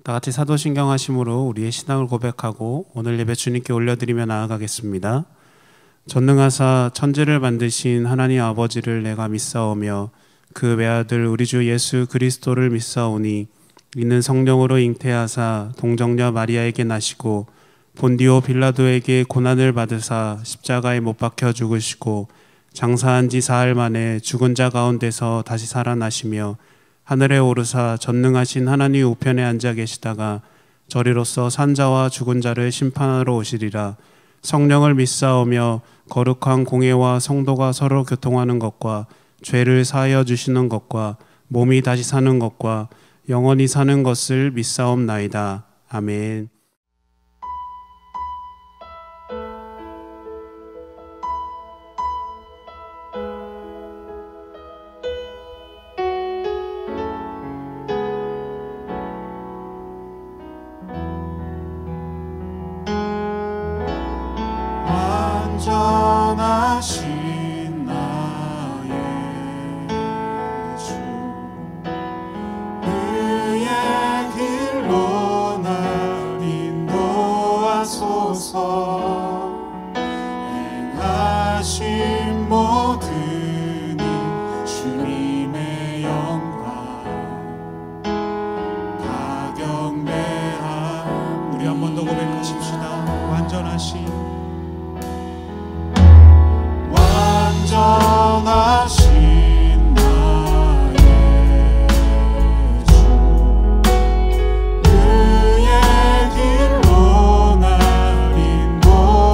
다 같이 사도신경 하심으로 우리의 신앙을 고백하고 오늘 예배 주님께 올려드리며 나아가겠습니다. 전능하사 천지를 만드신 하나님 아버지를 내가 믿사오며 그 외아들 우리 주 예수 그리스도를 믿사오니 이는 성령으로 잉태하사 동정녀 마리아에게 나시고 본디오 빌라도에게 고난을 받으사 십자가에 못 박혀 죽으시고 장사한 지 사흘 만에 죽은 자 가운데서 다시 살아나시며 하늘에 오르사 전능하신 하나님 우편에 앉아 계시다가 저리로서 산자와 죽은 자를 심판하러 오시리라. 성령을 믿사오며 거룩한 공회와 성도가 서로 교통하는 것과 죄를 사하여 주시는 것과 몸이 다시 사는 것과 영원히 사는 것을 믿사옵나이다. 아멘. 완전하신 나의 주, 그의 길로 날 인도하소서. 행하신 모든 일 주님의 영광 다 경배함. 우리 한 번 더 고백하십시다. 완전하신 나의 주, 그의 길로 날 인도하소서.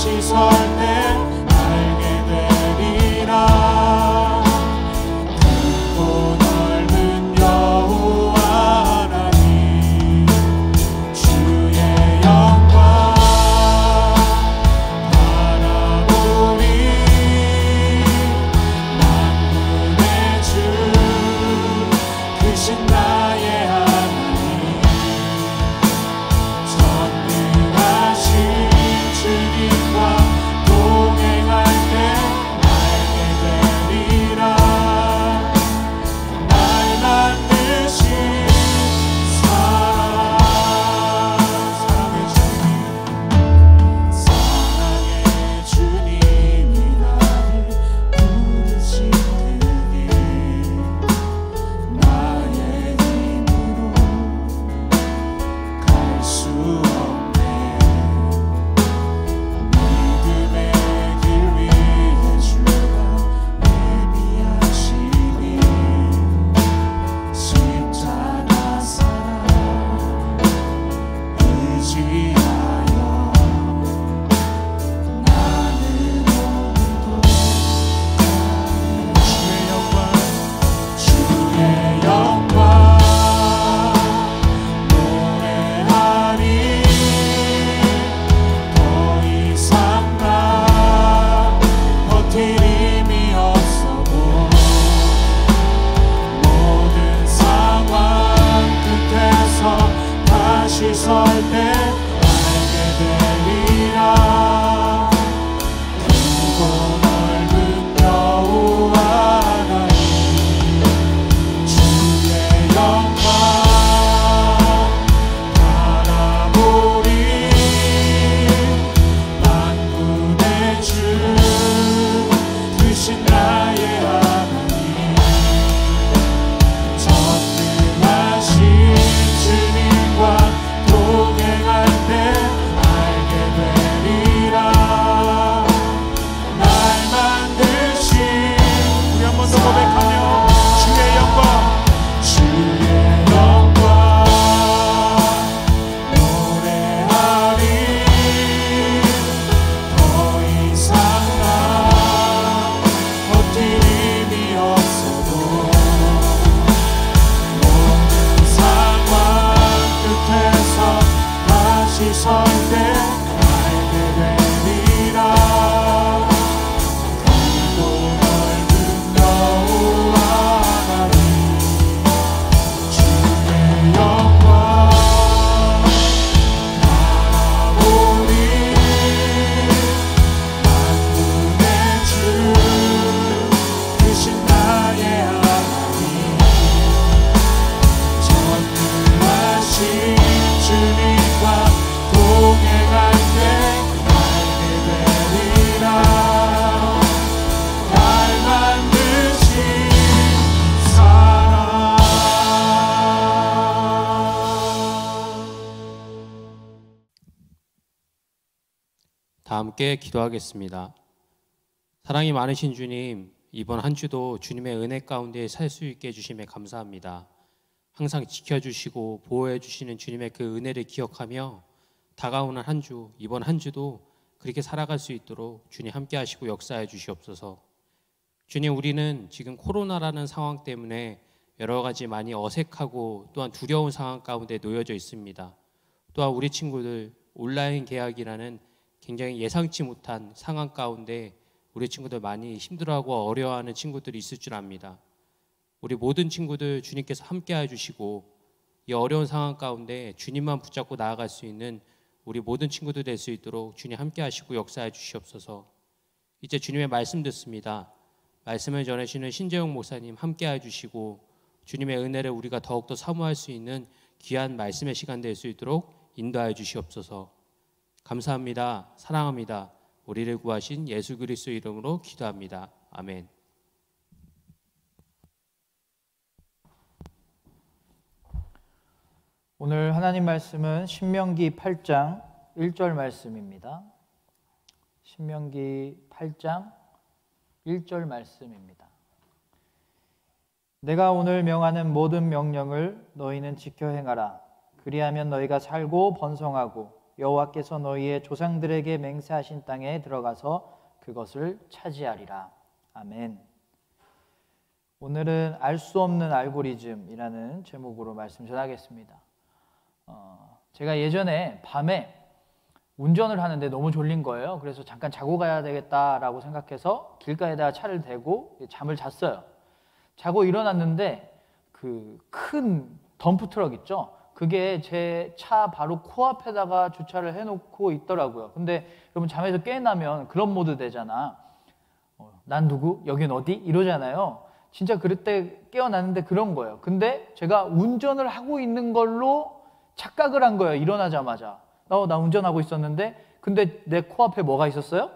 다시 설 때 알게 되리라. 깊고 넓은 여호와 하나님 주의 영광 바라보리. 만군의 주 크신 나의 하나님 전능하신 주님과 동행할 때 알게 되리라. 날 만드신 사랑의 주님, 사랑의 주님이 나를 부르신 그길 나의 힘으로 갈 수 없네. 믿음의 길 위에 주가 예비하시니 십자가 사랑 의지하여 나는 오늘도 주의 영광 주의 영광 노래하리. 더 이상 나 버틸 힘이 없어도 모든 상황 끝에서 다시 설 때 알게 되리라. 깊고 넓은 여호와 하나님 주의 영광 바라보리. 만군의 주 크신 나의 하나님 전능하신 주님과 동행할 때 알게 되리라. 날 만드신 우리 한 번 더 고백하며 주의 영광 주의 영광 노래하리. 더 이상 나 버틸 힘이 없어도 모든 상황 끝에서 다시 설 때 알게 되리라. 깊고 넓은 여호와 하나님 주의 영광 바라보리. 만군의 주 크신 나의 하나님 전능하신 주님과 동행할 때 알게 되리라. 날 만드신 사랑. 다 함께 기도하겠습니다. 사랑이 많으신 주님, 이번 한 주도 주님의 은혜 가운데 살 수 있게 해주심에 감사합니다. 항상 지켜주시고 보호해 주시는 주님의 그 은혜를 기억하며 다가오는 한 주, 이번 한 주도 그렇게 살아갈 수 있도록 주님 함께 하시고 역사해 주시옵소서. 주님, 우리는 지금 코로나라는 상황 때문에 여러 가지 많이 어색하고 또한 두려운 상황 가운데 놓여져 있습니다. 또한 우리 친구들 온라인 계약이라는 굉장히 예상치 못한 상황 가운데 우리 친구들 많이 힘들어하고 어려워하는 친구들이 있을 줄 압니다. 우리 모든 친구들 주님께서 함께 해주시고 이 어려운 상황 가운데 주님만 붙잡고 나아갈 수 있는 우리 모든 친구들 될 수 있도록 주님 함께 하시고 역사해 주시옵소서. 이제 주님의 말씀 듣습니다. 말씀을 전해주시는 신재용 목사님 함께 해주시고 주님의 은혜를 우리가 더욱더 사모할 수 있는 귀한 말씀의 시간 될 수 있도록 인도하여 주시옵소서. 감사합니다. 사랑합니다. 우리를 구하신 예수 그리스도 이름으로 기도합니다. 아멘. 오늘 하나님 말씀은 신명기 8장 1절 말씀입니다. 신명기 8장 1절 말씀입니다. 내가 오늘 명하는 모든 명령을 너희는 지켜 행하라. 그리하면 너희가 살고 번성하고 여호와께서 너희의 조상들에게 맹세하신 땅에 들어가서 그것을 차지하리라. 아멘. 오늘은 알 수 없는 알고리즘이라는 제목으로 말씀 전하겠습니다. 제가 예전에 밤에 운전을 하는데 너무 졸린 거예요. 그래서 잠깐 자고 가야 되겠다라고 생각해서 길가에다가 차를 대고 잠을 잤어요. 자고 일어났는데 그 큰 덤프트럭 있죠? 그게 제 차 바로 코앞에다가 주차를 해놓고 있더라고요. 근데 여러분 잠에서 깨어나면 그런 모드 되잖아. 난 누구? 여긴 어디? 이러잖아요. 진짜 그럴 때 깨어났는데 그런 거예요. 근데 제가 운전을 하고 있는 걸로 착각을 한 거예요. 일어나자마자. 나 운전하고 있었는데 근데 내 코앞에 뭐가 있었어요?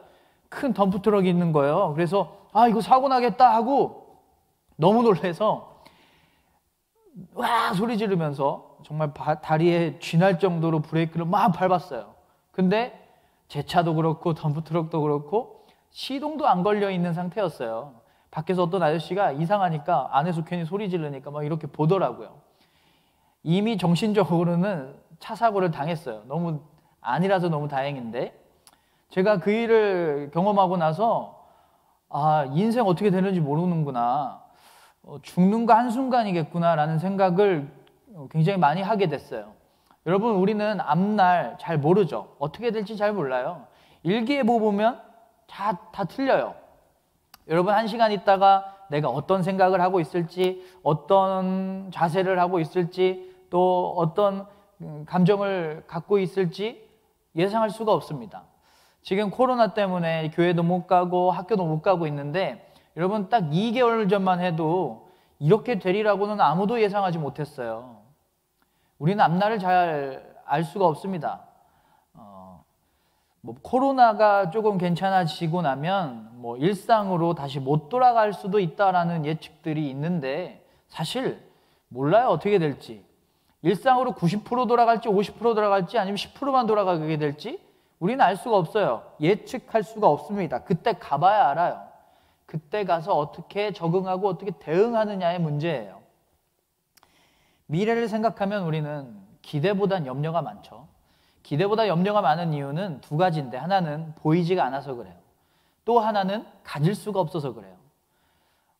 큰 덤프트럭이 있는 거예요. 그래서 이거 사고 나겠다 하고 너무 놀라서 와 소리 지르면서 정말 다리에 쥐날 정도로 브레이크를 막 밟았어요. 근데 제 차도 그렇고 덤프트럭도 그렇고 시동도 안 걸려 있는 상태였어요. 밖에서 어떤 아저씨가 이상하니까 안에서 괜히 소리 지르니까 막 이렇게 보더라고요. 이미 정신적으로는 차 사고를 당했어요. 너무 아니라서 너무 다행인데 제가 그 일을 경험하고 나서 인생 어떻게 되는지 모르는구나. 죽는 거 한순간이겠구나 라는 생각을 굉장히 많이 하게 됐어요. 여러분 우리는 앞날 잘 모르죠. 어떻게 될지 잘 몰라요. 일기예보 보면 다 틀려요. 여러분 1시간 있다가 내가 어떤 생각을 하고 있을지 어떤 자세를 하고 있을지 또 어떤 감정을 갖고 있을지 예상할 수가 없습니다. 지금 코로나 때문에 교회도 못 가고 학교도 못 가고 있는데 여러분 딱 2개월 전만 해도 이렇게 되리라고는 아무도 예상하지 못했어요. 우리는 앞날을 잘 알 수가 없습니다. 코로나가 조금 괜찮아지고 나면 일상으로 다시 못 돌아갈 수도 있다라는 예측들이 있는데 사실 몰라요. 어떻게 될지. 일상으로 90% 돌아갈지 50% 돌아갈지 아니면 10%만 돌아가게 될지 우리는 알 수가 없어요. 예측할 수가 없습니다. 그때 가봐야 알아요. 그때 가서 어떻게 적응하고 어떻게 대응하느냐의 문제예요. 미래를 생각하면 우리는 기대보단 염려가 많죠. 기대보다 염려가 많은 이유는 두 가지인데 하나는 보이지가 않아서 그래요. 또 하나는 가질 수가 없어서 그래요.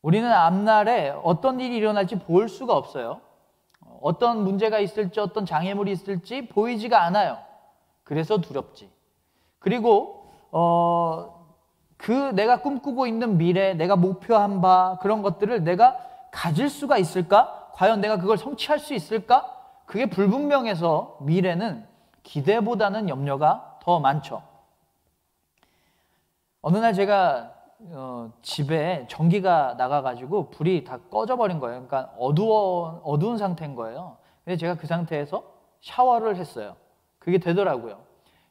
우리는 앞날에 어떤 일이 일어날지 볼 수가 없어요. 어떤 문제가 있을지 어떤 장애물이 있을지 보이지가 않아요. 그래서 두렵지. 그리고 내가 꿈꾸고 있는 미래, 내가 목표한 바 그런 것들을 내가 가질 수가 있을까? 과연 내가 그걸 성취할 수 있을까? 그게 불분명해서 미래는 기대보다는 염려가 더 많죠. 어느 날 제가 집에 전기가 나가가지고 불이 다 꺼져버린 거예요. 그러니까 어두운 상태인 거예요. 근데 제가 그 상태에서 샤워를 했어요. 그게 되더라고요.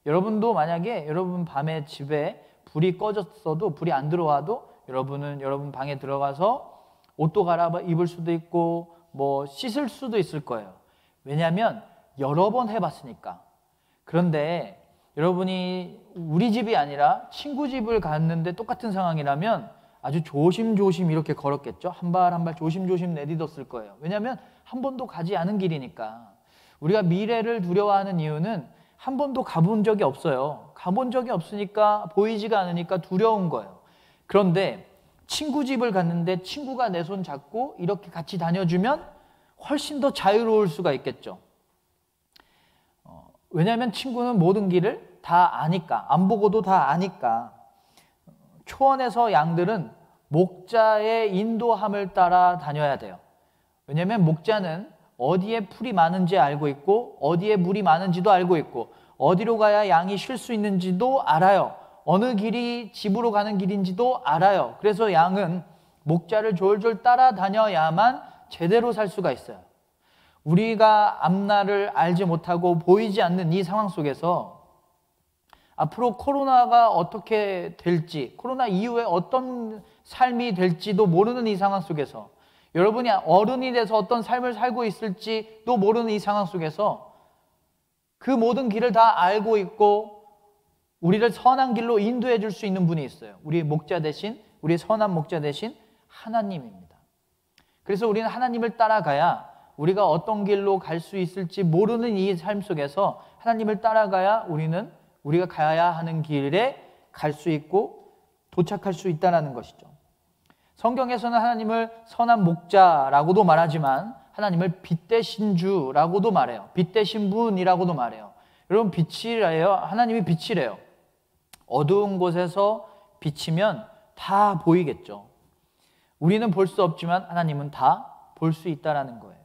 여러분도 만약에 여러분 밤에 집에 불이 꺼졌어도 불이 안 들어와도 여러분은 여러분 방에 들어가서 옷도 갈아 입을 수도 있고 씻을 수도 있을 거예요. 왜냐하면 여러 번 해봤으니까. 그런데 여러분이 우리 집이 아니라 친구 집을 갔는데 똑같은 상황이라면 아주 조심조심 이렇게 걸었겠죠. 한 발 한 발 조심조심 내딛었을 거예요. 왜냐하면 한 번도 가지 않은 길이니까. 우리가 미래를 두려워하는 이유는 한 번도 가본 적이 없어요. 가본 적이 없으니까 보이지가 않으니까 두려운 거예요. 그런데 친구 집을 갔는데 친구가 내 손 잡고 이렇게 같이 다녀주면 훨씬 더 자유로울 수가 있겠죠. 왜냐하면 친구는 모든 길을 다 아니까, 안 보고도 다 아니까. 초원에서 양들은 목자의 인도함을 따라 다녀야 돼요. 왜냐하면 목자는 어디에 풀이 많은지 알고 있고 어디에 물이 많은지도 알고 있고 어디로 가야 양이 쉴 수 있는지도 알아요. 어느 길이 집으로 가는 길인지도 알아요. 그래서 양은 목자를 졸졸 따라다녀야만 제대로 살 수가 있어요. 우리가 앞날을 알지 못하고 보이지 않는 이 상황 속에서 앞으로 코로나가 어떻게 될지, 코로나 이후에 어떤 삶이 될지도 모르는 이 상황 속에서, 여러분이 어른이 돼서 어떤 삶을 살고 있을지도 모르는 이 상황 속에서 그 모든 길을 다 알고 있고 우리를 선한 길로 인도해 줄 수 있는 분이 있어요. 우리의 목자 대신, 우리의 선한 목자 대신 하나님입니다. 그래서 우리는 하나님을 따라가야 우리가 어떤 길로 갈 수 있을지 모르는 이 삶 속에서 하나님을 따라가야 우리가 가야 하는 길에 갈 수 있고 도착할 수 있다는 것이죠. 성경에서는 하나님을 선한 목자라고도 말하지만 하나님을 빛 되신 주라고도 말해요. 빛 되신 분이라고도 말해요. 여러분, 빛이래요. 하나님이 빛이래요. 어두운 곳에서 비치면 다 보이겠죠. 우리는 볼 수 없지만 하나님은 다 볼 수 있다라는 거예요.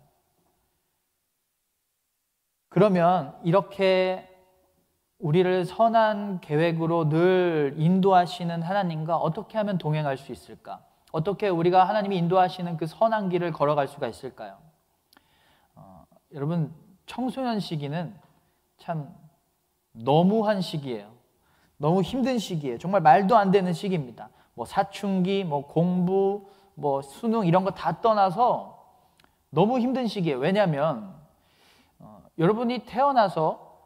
그러면 이렇게 우리를 선한 계획으로 늘 인도하시는 하나님과 어떻게 하면 동행할 수 있을까? 어떻게 우리가 하나님이 인도하시는 그 선한 길을 걸어갈 수가 있을까요? 여러분, 청소년 시기는 참 너무한 시기예요. 너무 힘든 시기예요. 정말 말도 안 되는 시기입니다. 뭐 사춘기, 뭐 공부, 뭐 수능 이런 거 다 떠나서 너무 힘든 시기예요. 왜냐하면 여러분이 태어나서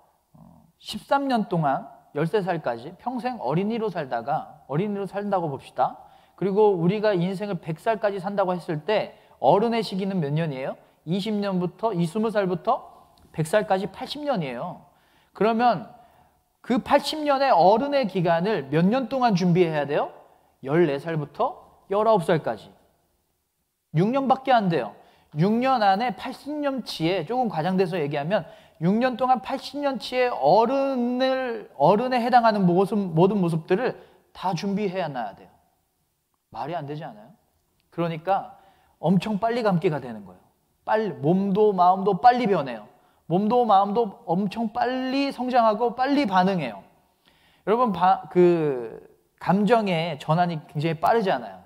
13년 동안 13살까지 평생 어린이로 살다고 봅시다. 그리고 우리가 인생을 100살까지 산다고 했을 때 어른의 시기는 몇 년이에요? 20살부터 100살까지 80년이에요. 그러면 그 80년의 어른의 기간을 몇 년 동안 준비해야 돼요? 14살부터 19살까지. 6년밖에 안 돼요. 6년 안에 80년치에, 조금 과장돼서 얘기하면 6년 동안 80년치의 어른에 해당하는 모든 모습들을 다 준비해야 놔야 돼요. 말이 안 되지 않아요? 그러니까 엄청 빨리 감기가 되는 거예요. 빨리, 몸도 마음도 빨리 변해요. 몸도 마음도 엄청 빨리 성장하고 빨리 반응해요. 여러분, 감정의 전환이 굉장히 빠르잖아요.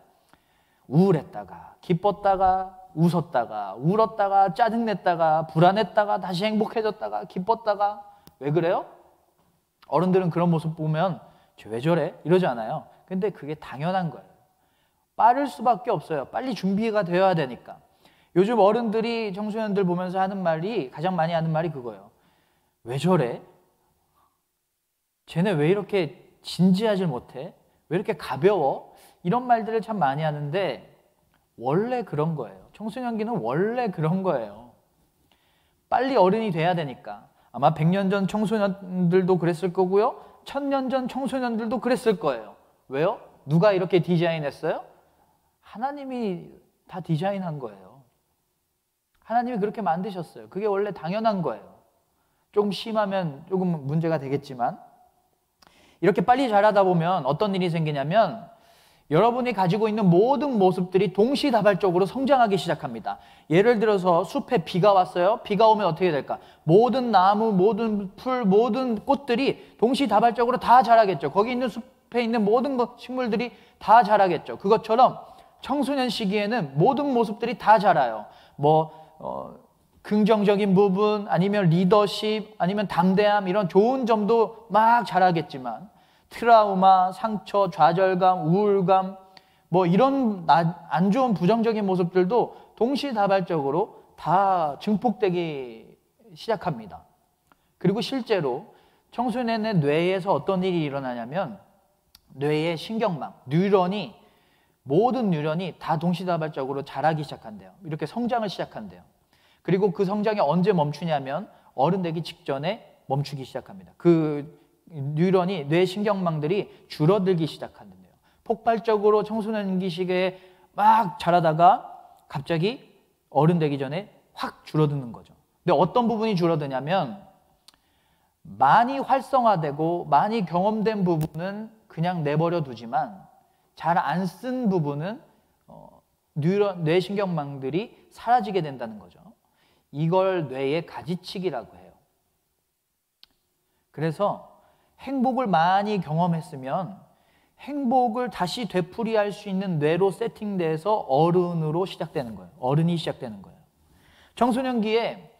우울했다가 기뻤다가 웃었다가 울었다가 짜증냈다가 불안했다가 다시 행복해졌다가 기뻤다가. 왜 그래요? 어른들은 그런 모습 보면 왜 저래? 이러지 않아요. 근데 그게 당연한 거예요. 빠를 수밖에 없어요. 빨리 준비가 되어야 되니까. 요즘 어른들이 청소년들 보면서 가장 많이 하는 말이 그거예요. 왜 저래? 쟤네 왜 이렇게 진지하질 못해? 왜 이렇게 가벼워? 이런 말들을 참 많이 하는데 원래 그런 거예요. 청소년기는 원래 그런 거예요. 빨리 어른이 돼야 되니까. 아마 100년 전 청소년들도 그랬을 거고요. 1000년 전 청소년들도 그랬을 거예요. 왜요? 누가 이렇게 디자인했어요? 하나님이 다 디자인한 거예요. 하나님이 그렇게 만드셨어요. 그게 원래 당연한 거예요. 조금 심하면 조금 문제가 되겠지만, 이렇게 빨리 자라다 보면 어떤 일이 생기냐면 여러분이 가지고 있는 모든 모습들이 동시다발적으로 성장하기 시작합니다. 예를 들어서 숲에 비가 왔어요. 비가 오면 어떻게 될까? 모든 나무, 모든 풀, 모든 꽃들이 동시다발적으로 다 자라겠죠. 거기 있는 숲에 있는 모든 식물들이 다 자라겠죠. 그것처럼 청소년 시기에는 모든 모습들이 다 자라요. 긍정적인 부분, 아니면 리더십, 아니면 담대함, 이런 좋은 점도 막 자라겠지만 트라우마, 상처, 좌절감, 우울감, 이런 안 좋은 부정적인 모습들도 동시다발적으로 다 증폭되기 시작합니다. 그리고 실제로 청소년의 뇌에서 어떤 일이 일어나냐면 뇌의 신경망, 모든 뉴런이 다 동시다발적으로 자라기 시작한대요. 이렇게 성장을 시작한대요. 그리고 그 성장이 언제 멈추냐면 어른 되기 직전에 멈추기 시작합니다. 그 뉴런이, 뇌 신경망들이 줄어들기 시작한대요. 폭발적으로 청소년기 시기에 막 자라다가 갑자기 어른 되기 전에 확 줄어드는 거죠. 근데 어떤 부분이 줄어드냐면 많이 활성화되고 많이 경험된 부분은 그냥 내버려 두지만 잘 안 쓴 부분은 뇌 신경망들이 사라지게 된다는 거죠. 이걸 뇌의 가지치기라고 해요. 그래서 행복을 많이 경험했으면 행복을 다시 되풀이할 수 있는 뇌로 세팅돼서 어른으로 시작되는 거예요. 어른이 시작되는 거예요. 청소년기에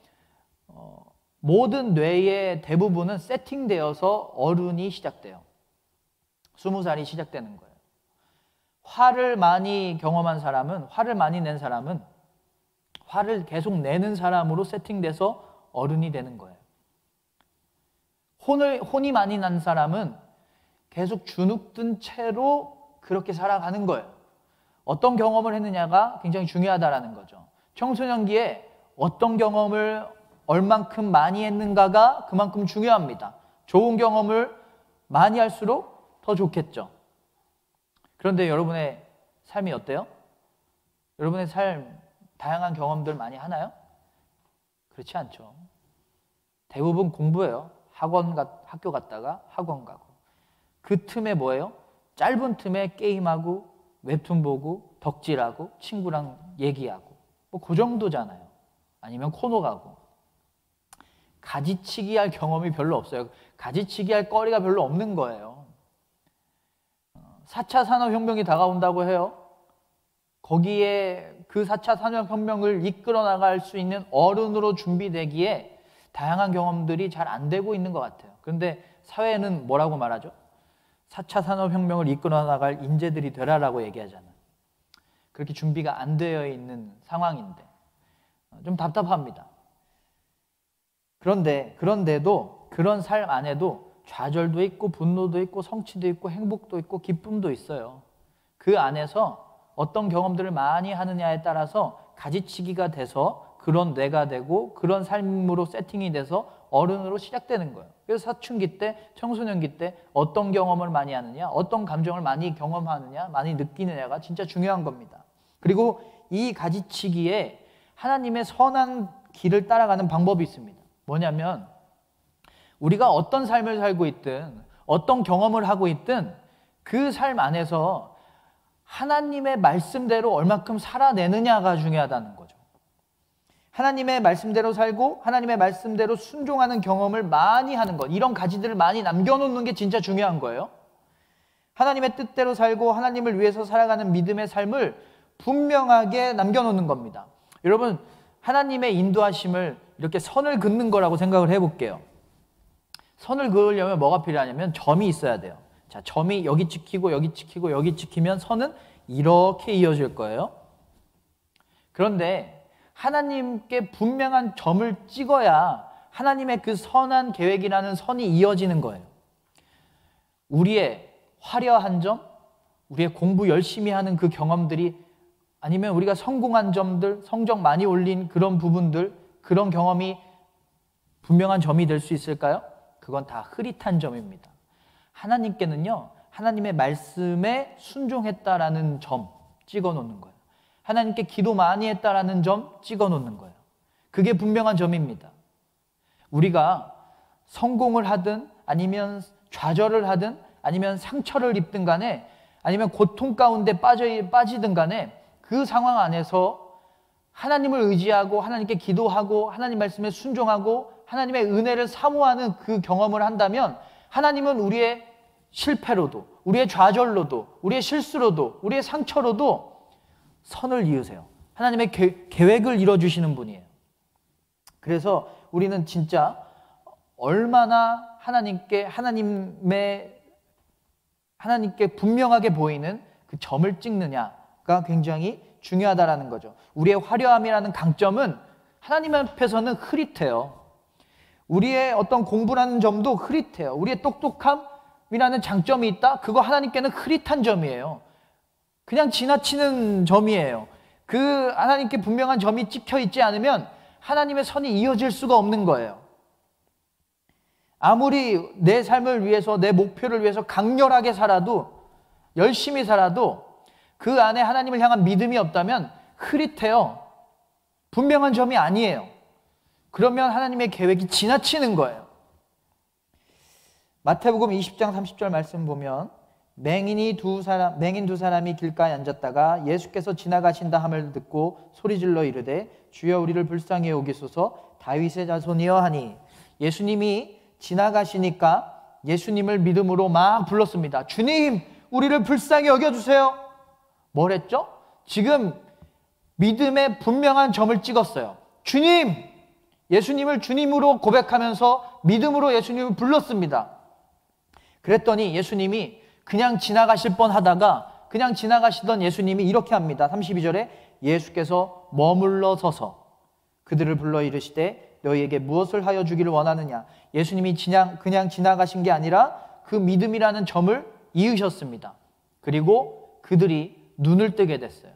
모든 뇌의 대부분은 세팅되어서 어른이 시작돼요. 20살이 시작되는 거예요. 화를 많이 경험한 사람은, 화를 많이 낸 사람은 화를 계속 내는 사람으로 세팅돼서 어른이 되는 거예요. 혼이 많이 난 사람은 계속 주눅든 채로 그렇게 살아가는 거예요. 어떤 경험을 했느냐가 굉장히 중요하다라는 거죠. 청소년기에 어떤 경험을 얼만큼 많이 했는가가 그만큼 중요합니다. 좋은 경험을 많이 할수록 더 좋겠죠. 그런데 여러분의 삶이 어때요? 여러분의 삶 다양한 경험들 많이 하나요? 그렇지 않죠. 대부분 공부예요. 학교 갔다가 학원 가고. 그 틈에 뭐예요? 짧은 틈에 게임하고 웹툰 보고 덕질하고 친구랑 얘기하고 뭐 그 정도잖아요. 아니면 코너 가고. 가지치기 할 경험이 별로 없어요. 가지치기 할 거리가 별로 없는 거예요. 4차 산업혁명이 다가온다고 해요. 거기에 그 4차 산업혁명을 이끌어 나갈 수 있는 어른으로 준비되기에 다양한 경험들이 잘 안 되고 있는 것 같아요. 그런데 사회는 뭐라고 말하죠? 4차 산업혁명을 이끌어 나갈 인재들이 되라라고 얘기하잖아요. 그렇게 준비가 안 되어 있는 상황인데 좀 답답합니다. 그런데도 그런 삶 안에도 좌절도 있고 분노도 있고 성취도 있고 행복도 있고 기쁨도 있어요. 그 안에서 어떤 경험들을 많이 하느냐에 따라서 가지치기가 돼서 그런 뇌가 되고 그런 삶으로 세팅이 돼서 어른으로 시작되는 거예요. 그래서 사춘기 때, 청소년기 때 어떤 경험을 많이 하느냐, 어떤 감정을 많이 경험하느냐, 많이 느끼느냐가 진짜 중요한 겁니다. 그리고 이 가지치기에 하나님의 선한 길을 따라가는 방법이 있습니다. 뭐냐면 우리가 어떤 삶을 살고 있든 어떤 경험을 하고 있든 그 삶 안에서 하나님의 말씀대로 얼마큼 살아내느냐가 중요하다는 거죠. 하나님의 말씀대로 살고 하나님의 말씀대로 순종하는 경험을 많이 하는 것, 이런 가지들을 많이 남겨놓는 게 진짜 중요한 거예요. 하나님의 뜻대로 살고 하나님을 위해서 살아가는 믿음의 삶을 분명하게 남겨놓는 겁니다. 여러분, 하나님의 인도하심을 이렇게 선을 긋는 거라고 생각을 해볼게요. 선을 그으려면 뭐가 필요하냐면 점이 있어야 돼요. 자, 점이 여기 찍히고 여기 찍히고 여기 찍히면 선은 이렇게 이어질 거예요. 그런데 하나님께 분명한 점을 찍어야 하나님의 그 선한 계획이라는 선이 이어지는 거예요. 우리의 화려한 점, 우리의 공부 열심히 하는 그 경험들이, 아니면 우리가 성공한 점들, 성적 많이 올린 그런 부분들, 그런 경험이 분명한 점이 될 수 있을까요? 그건 다 흐릿한 점입니다. 하나님께는요, 하나님의 말씀에 순종했다라는 점 찍어 놓는 거예요. 하나님께 기도 많이 했다라는 점 찍어 놓는 거예요. 그게 분명한 점입니다. 우리가 성공을 하든 아니면 좌절을 하든 아니면 상처를 입든 간에 아니면 고통 가운데 빠지든 간에 그 상황 안에서 하나님을 의지하고 하나님께 기도하고 하나님 말씀에 순종하고 하나님의 은혜를 사모하는 그 경험을 한다면 하나님은 우리의 실패로도 우리의 좌절로도 우리의 실수로도 우리의 상처로도 선을 이으세요. 하나님의 계획을 이뤄주시는 분이에요. 그래서 우리는 진짜 얼마나 하나님께 분명하게 보이는 그 점을 찍느냐가 굉장히 중요하다라는 거죠. 우리의 화려함이라는 강점은 하나님 앞에서는 흐릿해요. 우리의 어떤 공부라는 점도 흐릿해요. 우리의 똑똑함이라는 장점이 있다? 그거 하나님께는 흐릿한 점이에요. 그냥 지나치는 점이에요. 그 하나님께 분명한 점이 찍혀 있지 않으면 하나님의 선이 이어질 수가 없는 거예요. 아무리 내 삶을 위해서, 내 목표를 위해서 강렬하게 살아도, 열심히 살아도 그 안에 하나님을 향한 믿음이 없다면 흐릿해요. 분명한 점이 아니에요. 그러면 하나님의 계획이 지나치는 거예요. 마태복음 20장 30절 말씀 보면 맹인 두 사람이 길가에 앉았다가 예수께서 지나가신다 함을 듣고 소리질러 이르되 주여 우리를 불쌍히 여기소서 다윗의 자손이여 하니, 예수님이 지나가시니까 예수님을 믿음으로 막 불렀습니다. 주님, 우리를 불쌍히 여겨주세요. 뭘 했죠? 지금 믿음의 분명한 점을 찍었어요. 주님! 예수님을 주님으로 고백하면서 믿음으로 예수님을 불렀습니다. 그랬더니 예수님이 그냥 지나가실 뻔하다가 그냥 지나가시던 예수님이 이렇게 합니다. 32절에 예수께서 머물러 서서 그들을 불러 이르시되 너희에게 무엇을 하여 주기를 원하느냐. 예수님이 그냥 지나가신 게 아니라 그 믿음이라는 점을 이으셨습니다. 그리고 그들이 눈을 뜨게 됐어요.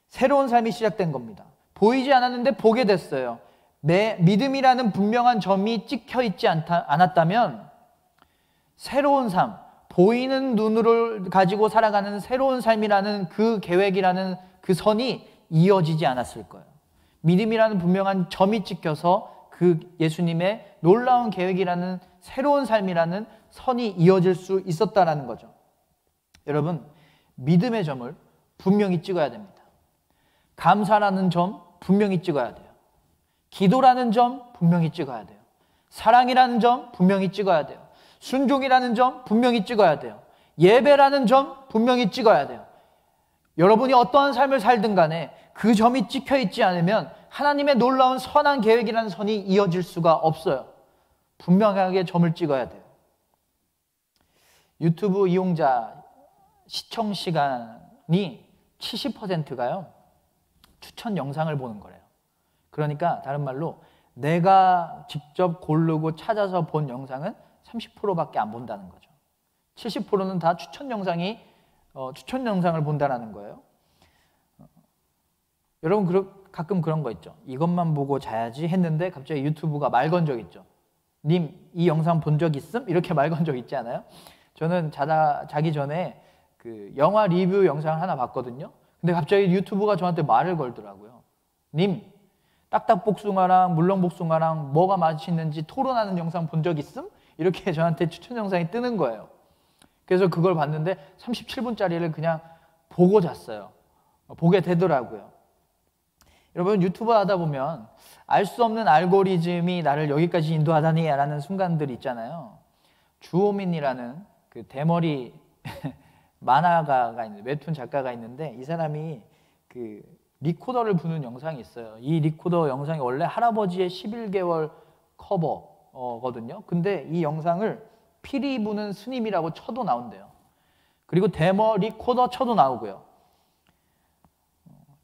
새로운 삶이 시작된 겁니다. 보이지 않았는데 보게 됐어요. 믿음이라는 분명한 점이 찍혀 있지 않았다면 새로운 삶, 보이는 눈으로 가지고 살아가는 새로운 삶이라는 그 계획이라는 그 선이 이어지지 않았을 거예요. 믿음이라는 분명한 점이 찍혀서 그 예수님의 놀라운 계획이라는 새로운 삶이라는 선이 이어질 수 있었다라는 거죠. 여러분, 믿음의 점을 분명히 찍어야 됩니다. 감사라는 점 분명히 찍어야 돼요. 기도라는 점 분명히 찍어야 돼요. 사랑이라는 점 분명히 찍어야 돼요. 순종이라는 점 분명히 찍어야 돼요. 예배라는 점 분명히 찍어야 돼요. 여러분이 어떠한 삶을 살든 간에 그 점이 찍혀 있지 않으면 하나님의 놀라운 선한 계획이라는 선이 이어질 수가 없어요. 분명하게 점을 찍어야 돼요. 유튜브 이용자 시청 시간이 70%가요. 추천 영상을 보는 거래요. 그러니까 다른 말로 내가 직접 고르고 찾아서 본 영상은 30%밖에 안 본다는 거죠. 70%는 다 추천 영상을 본다는 거예요. 여러분 가끔 그런 거 있죠. 이것만 보고 자야지 했는데 갑자기 유튜브가 말 건 적 있죠. 님, 이 영상 본 적 있음? 이렇게 말 건 적 있지 않아요? 저는 자기 전에 그 영화 리뷰 영상을 하나 봤거든요. 근데 갑자기 유튜브가 저한테 말을 걸더라고요. 님, 딱딱복숭아랑 물렁복숭아랑 뭐가 맛있는지 토론하는 영상 본 적 있음? 이렇게 저한테 추천 영상이 뜨는 거예요. 그래서 그걸 봤는데 37분짜리를 그냥 보고 잤어요. 보게 되더라고요. 여러분, 유튜브 하다 보면 알 수 없는 알고리즘이 나를 여기까지 인도하다니 라는 순간들 있잖아요. 주호민이라는 그 대머리 만화가가 있는데, 웹툰 작가가 있는데 이 사람이 그 리코더를 부는 영상이 있어요. 이 리코더 영상이 원래 할아버지의 11개월 커버거든요. 근데 이 영상을 피리 부는 스님이라고 쳐도 나온대요. 그리고 데모 리코더 쳐도 나오고요.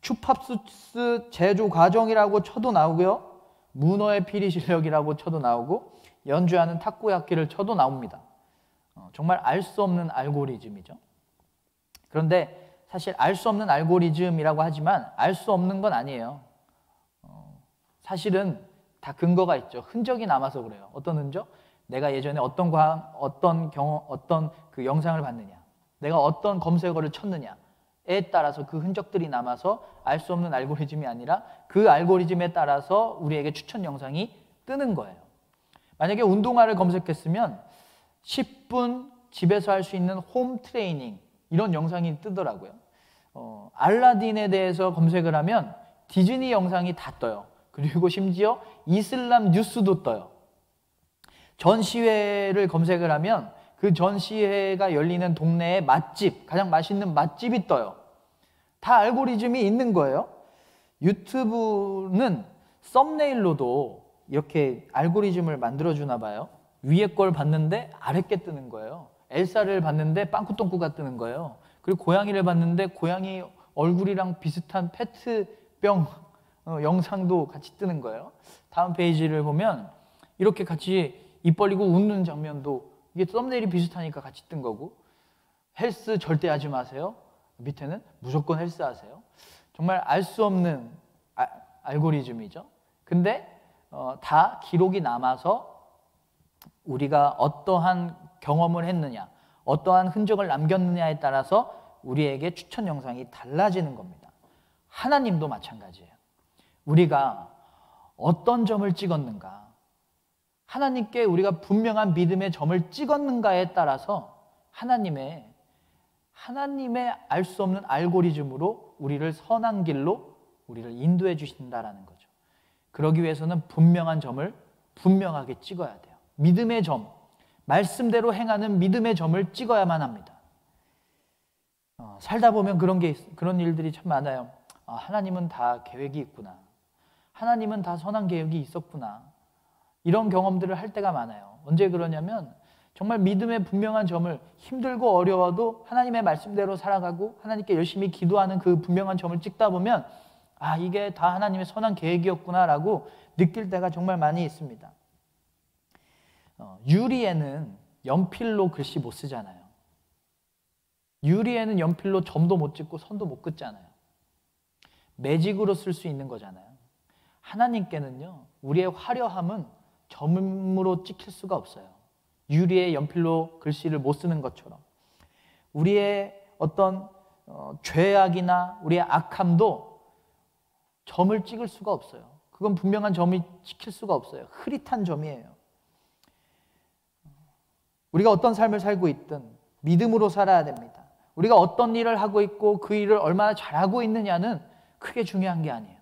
추팝수스 제조 과정이라고 쳐도 나오고요. 문어의 피리 실력이라고 쳐도 나오고 연주하는 타코야키를 쳐도 나옵니다. 정말 알 수 없는 알고리즘이죠. 그런데 사실 알 수 없는 알고리즘이라고 하지만 알 수 없는 건 아니에요. 사실은 다 근거가 있죠. 흔적이 남아서 그래요. 어떤 흔적? 내가 예전에 어떤 그 영상을 봤느냐, 내가 어떤 검색어를 쳤느냐에 따라서 그 흔적들이 남아서 알 수 없는 알고리즘이 아니라 그 알고리즘에 따라서 우리에게 추천 영상이 뜨는 거예요. 만약에 운동화를 검색했으면 10분 집에서 할 수 있는 홈 트레이닝 이런 영상이 뜨더라고요. 알라딘에 대해서 검색을 하면 디즈니 영상이 다 떠요. 그리고 심지어 이슬람 뉴스도 떠요. 전시회를 검색을 하면 그 전시회가 열리는 동네의 맛집, 가장 맛있는 맛집이 떠요. 다 알고리즘이 있는 거예요. 유튜브는 썸네일로도 이렇게 알고리즘을 만들어주나 봐요. 위에 걸 봤는데 아래 게 뜨는 거예요. 엘사를 봤는데 빵꾸똥꾸가 뜨는 거예요. 그리고 고양이를 봤는데 고양이 얼굴이랑 비슷한 페트병 영상도 같이 뜨는 거예요. 다음 페이지를 보면 이렇게 같이 입 벌리고 웃는 장면도 이게 썸네일이 비슷하니까 같이 뜬 거고, 헬스 절대 하지 마세요. 밑에는 무조건 헬스 하세요. 정말 알 수 없는 알고리즘이죠. 근데 다 기록이 남아서 우리가 어떠한 경험을 했느냐, 어떠한 흔적을 남겼느냐에 따라서 우리에게 추천 영상이 달라지는 겁니다. 하나님도 마찬가지예요. 우리가 어떤 점을 찍었는가, 하나님께 우리가 분명한 믿음의 점을 찍었는가에 따라서 하나님의 알 수 없는 알고리즘으로 우리를 선한 길로 우리를 인도해 주신다라는 거죠. 그러기 위해서는 분명한 점을 분명하게 찍어야 돼요. 믿음의 점, 말씀대로 행하는 믿음의 점을 찍어야만 합니다. 살다 보면 그런 일들이 참 많아요. 하나님은 다 계획이 있구나. 하나님은 다 선한 계획이 있었구나. 이런 경험들을 할 때가 많아요. 언제 그러냐면 정말 믿음의 분명한 점을 힘들고 어려워도 하나님의 말씀대로 살아가고 하나님께 열심히 기도하는 그 분명한 점을 찍다 보면 이게 다 하나님의 선한 계획이었구나라고 느낄 때가 정말 많이 있습니다. 유리에는 연필로 글씨 못 쓰잖아요. 유리에는 연필로 점도 못 찍고 선도 못 긋잖아요. 매직으로 쓸 수 있는 거잖아요. 하나님께는요, 우리의 화려함은 점으로 찍힐 수가 없어요. 유리에 연필로 글씨를 못 쓰는 것처럼 우리의 어떤 죄악이나 우리의 악함도 점을 찍을 수가 없어요. 그건 분명한 점이 찍힐 수가 없어요. 흐릿한 점이에요. 우리가 어떤 삶을 살고 있든 믿음으로 살아야 됩니다. 우리가 어떤 일을 하고 있고 그 일을 얼마나 잘하고 있느냐는 크게 중요한 게 아니에요.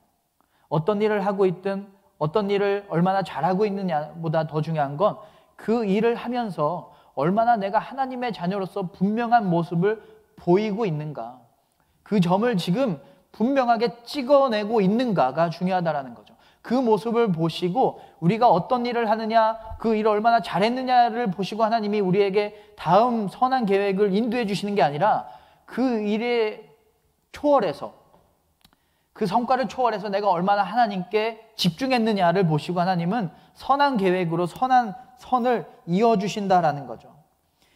어떤 일을 하고 있든 어떤 일을 얼마나 잘하고 있느냐보다 더 중요한 건 그 일을 하면서 얼마나 내가 하나님의 자녀로서 분명한 모습을 보이고 있는가, 그 점을 지금 분명하게 찍어내고 있는가가 중요하다라는 거죠. 그 모습을 보시고 우리가 어떤 일을 하느냐, 그 일을 얼마나 잘했느냐를 보시고 하나님이 우리에게 다음 선한 계획을 인도해 주시는 게 아니라 그 일에 초월해서, 그 성과를 초월해서 내가 얼마나 하나님께 집중했느냐를 보시고 하나님은 선한 계획으로 선한 선을 이어주신다라는 거죠.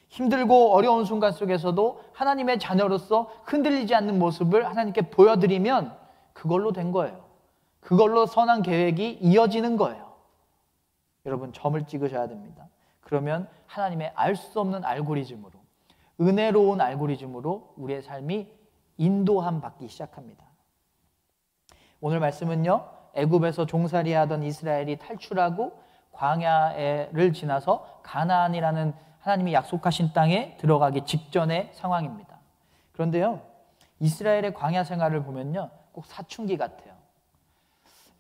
힘들고 어려운 순간 속에서도 하나님의 자녀로서 흔들리지 않는 모습을 하나님께 보여드리면 그걸로 된 거예요. 그걸로 선한 계획이 이어지는 거예요. 여러분, 점을 찍으셔야 됩니다. 그러면 하나님의 알 수 없는 알고리즘으로, 은혜로운 알고리즘으로 우리의 삶이 인도함 받기 시작합니다. 오늘 말씀은요, 애굽에서 종살이하던 이스라엘이 탈출하고 광야를 지나서 가나안이라는 하나님이 약속하신 땅에 들어가기 직전의 상황입니다. 그런데요, 이스라엘의 광야 생활을 보면요, 꼭 사춘기 같아요.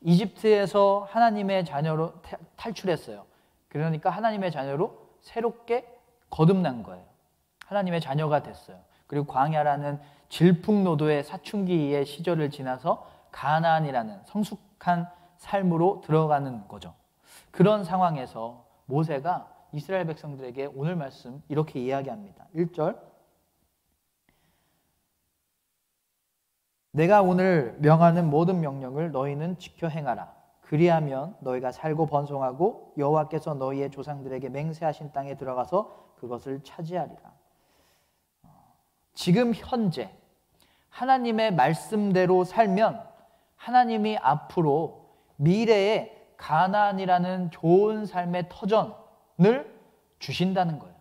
이집트에서 하나님의 자녀로 탈출했어요. 그러니까 하나님의 자녀로 새롭게 거듭난 거예요. 하나님의 자녀가 됐어요. 그리고 광야라는 질풍노도의 사춘기의 시절을 지나서 가나안이라는 성숙한 삶으로 들어가는 거죠. 그런 상황에서 모세가 이스라엘 백성들에게 오늘 말씀 이렇게 이야기합니다. 1절, 내가 오늘 명하는 모든 명령을 너희는 지켜 행하라. 그리하면 너희가 살고 번성하고 여호와께서 너희의 조상들에게 맹세하신 땅에 들어가서 그것을 차지하리라. 지금 현재 하나님의 말씀대로 살면 하나님이 앞으로 미래에 가나안이라는 좋은 삶의 터전을 주신다는 거예요.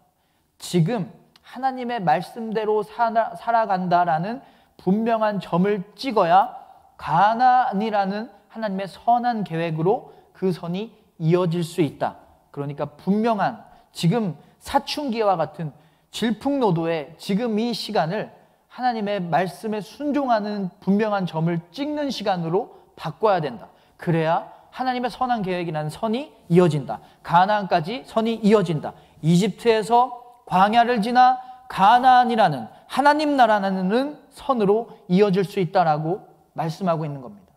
지금 하나님의 말씀대로 살아간다라는 분명한 점을 찍어야 가나안이라는 하나님의 선한 계획으로 그 선이 이어질 수 있다. 그러니까 분명한, 지금 사춘기와 같은 질풍노도의 지금 이 시간을 하나님의 말씀에 순종하는 분명한 점을 찍는 시간으로 바꿔야 된다. 그래야 하나님의 선한 계획이라는 선이 이어진다. 가나안까지 선이 이어진다. 이집트에서 광야를 지나 가나안이라는 하나님 나라는 선으로 이어질 수 있다라고 말씀하고 있는 겁니다.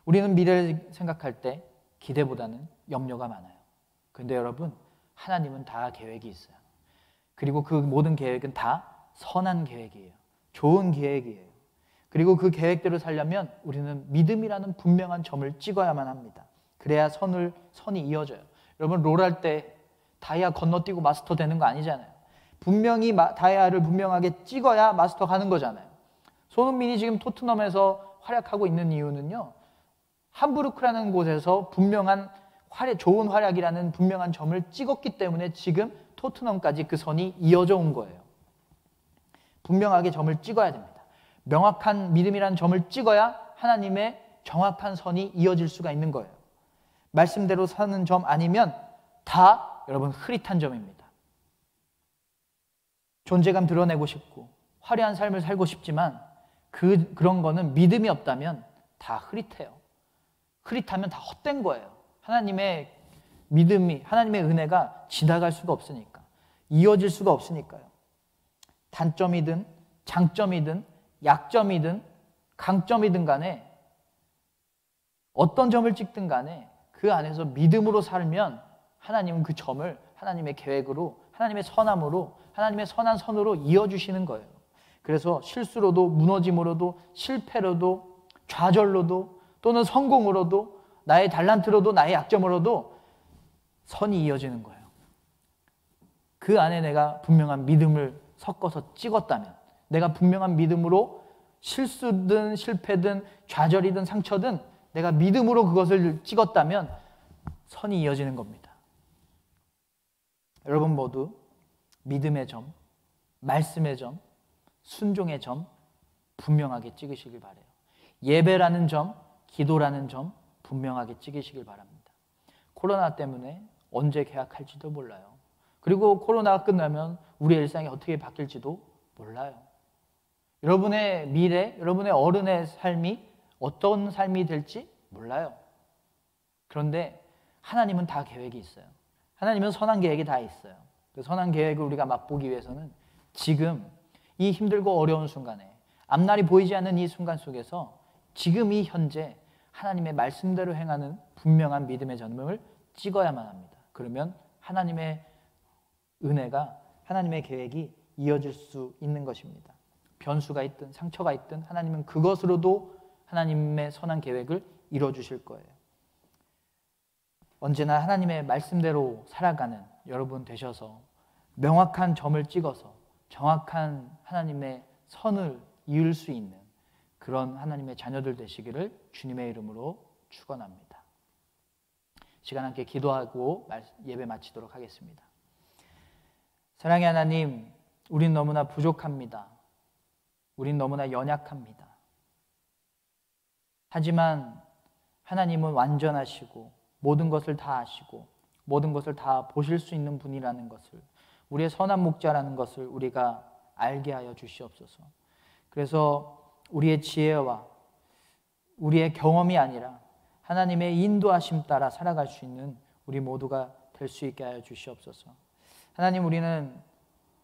우리는 미래를 생각할 때 기대보다는 염려가 많아요. 그런데 여러분, 하나님은 다 계획이 있어요. 그리고 그 모든 계획은 다 선한 계획이에요. 좋은 계획이에요. 그리고 그 계획대로 살려면 우리는 믿음이라는 분명한 점을 찍어야만 합니다. 그래야 선이 이어져요. 여러분, 롤할 때 다이아 건너뛰고 마스터 되는 거 아니잖아요. 분명히 다이아를 분명하게 찍어야 마스터 가는 거잖아요. 손흥민이 지금 토트넘에서 활약하고 있는 이유는요, 함부르크라는 곳에서 분명한 좋은 활약이라는 분명한 점을 찍었기 때문에 지금 토트넘까지 그 선이 이어져 온 거예요. 분명하게 점을 찍어야 됩니다. 명확한 믿음이라는 점을 찍어야 하나님의 정확한 선이 이어질 수가 있는 거예요. 말씀대로 사는 점 아니면 다 여러분 흐릿한 점입니다. 존재감 드러내고 싶고 화려한 삶을 살고 싶지만 그런 거는 믿음이 없다면 다 흐릿해요. 흐릿하면 다 헛된 거예요. 하나님의 믿음이, 하나님의 은혜가 지나갈 수가 없으니까, 이어질 수가 없으니까요. 단점이든 장점이든 약점이든 강점이든 간에 어떤 점을 찍든 간에 그 안에서 믿음으로 살면 하나님은 그 점을 하나님의 계획으로, 하나님의 선함으로, 하나님의 선한 선으로 이어주시는 거예요. 그래서 실수로도, 무너짐으로도, 실패로도, 좌절로도, 또는 성공으로도, 나의 달란트로도, 나의 약점으로도 선이 이어지는 거예요. 그 안에 내가 분명한 믿음을 섞어서 찍었다면, 내가 분명한 믿음으로 실수든 실패든 좌절이든 상처든 내가 믿음으로 그것을 찍었다면 선이 이어지는 겁니다. 여러분 모두 믿음의 점, 말씀의 점, 순종의 점 분명하게 찍으시길 바라요. 예배라는 점, 기도라는 점 분명하게 찍으시길 바랍니다. 코로나 때문에 언제 개학할지도 몰라요. 그리고 코로나가 끝나면 우리의 일상이 어떻게 바뀔지도 몰라요. 여러분의 미래, 여러분의 어른의 삶이 어떤 삶이 될지 몰라요. 그런데 하나님은 다 계획이 있어요. 하나님은 선한 계획이 다 있어요. 그 선한 계획을 우리가 맛보기 위해서는 지금 이 힘들고 어려운 순간에, 앞날이 보이지 않는 이 순간 속에서 지금 이 현재 하나님의 말씀대로 행하는 분명한 믿음의 전명을 찍어야만 합니다. 그러면 하나님의 은혜가, 하나님의 계획이 이어질 수 있는 것입니다. 변수가 있든 상처가 있든 하나님은 그것으로도 하나님의 선한 계획을 이루어주실 거예요. 언제나 하나님의 말씀대로 살아가는 여러분 되셔서 명확한 점을 찍어서 정확한 하나님의 선을 이을 수 있는 그런 하나님의 자녀들 되시기를 주님의 이름으로 축원합니다. 시간 함께 기도하고 예배 마치도록 하겠습니다. 사랑의 하나님, 우린 너무나 부족합니다. 우린 너무나 연약합니다. 하지만 하나님은 완전하시고 모든 것을 다 아시고 모든 것을 다 보실 수 있는 분이라는 것을, 우리의 선한 목자라는 것을 우리가 알게 하여 주시옵소서. 그래서 우리의 지혜와 우리의 경험이 아니라 하나님의 인도하심 따라 살아갈 수 있는 우리 모두가 될 수 있게 하여 주시옵소서. 하나님, 우리는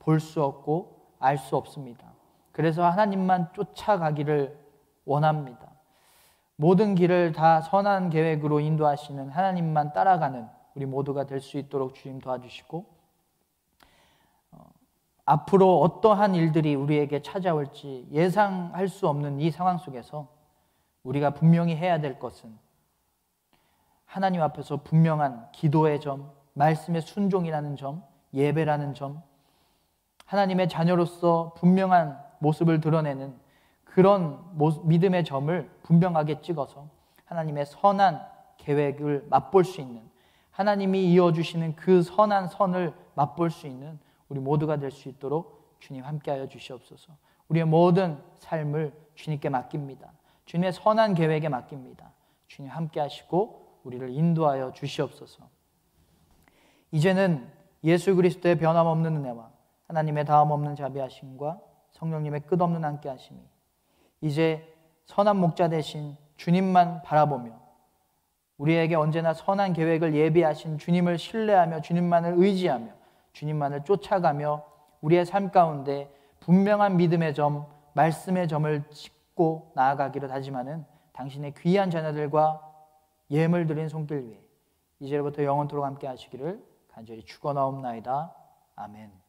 볼 수 없고 알 수 없습니다. 그래서 하나님만 쫓아가기를 원합니다. 모든 길을 다 선한 계획으로 인도하시는 하나님만 따라가는 우리 모두가 될 수 있도록 주님 도와주시고, 앞으로 어떠한 일들이 우리에게 찾아올지 예상할 수 없는 이 상황 속에서 우리가 분명히 해야 될 것은 하나님 앞에서 분명한 기도의 점, 말씀의 순종이라는 점, 예배라는 점, 하나님의 자녀로서 분명한 모습을 드러내는 그런 믿음의 점을 분명하게 찍어서 하나님의 선한 계획을 맛볼 수 있는, 하나님이 이어주시는 그 선한 선을 맛볼 수 있는 우리 모두가 될 수 있도록 주님 함께하여 주시옵소서. 우리의 모든 삶을 주님께 맡깁니다. 주님의 선한 계획에 맡깁니다. 주님 함께하시고 우리를 인도하여 주시옵소서. 이제는 예수 그리스도의 변함없는 은혜와 하나님의 다함없는 자비하심과 성령님의 끝없는 함께하심이 이제 선한 목자 되신 주님만 바라보며 우리에게 언제나 선한 계획을 예비하신 주님을 신뢰하며 주님만을 의지하며 주님만을 쫓아가며 우리의 삶 가운데 분명한 믿음의 점, 말씀의 점을 찍고 나아가기를 다짐하는 당신의 귀한 자녀들과 예물 드린 손길 위에 이제부터 영원토록 함께 하시기를 간절히 축원하옵나이다. 아멘.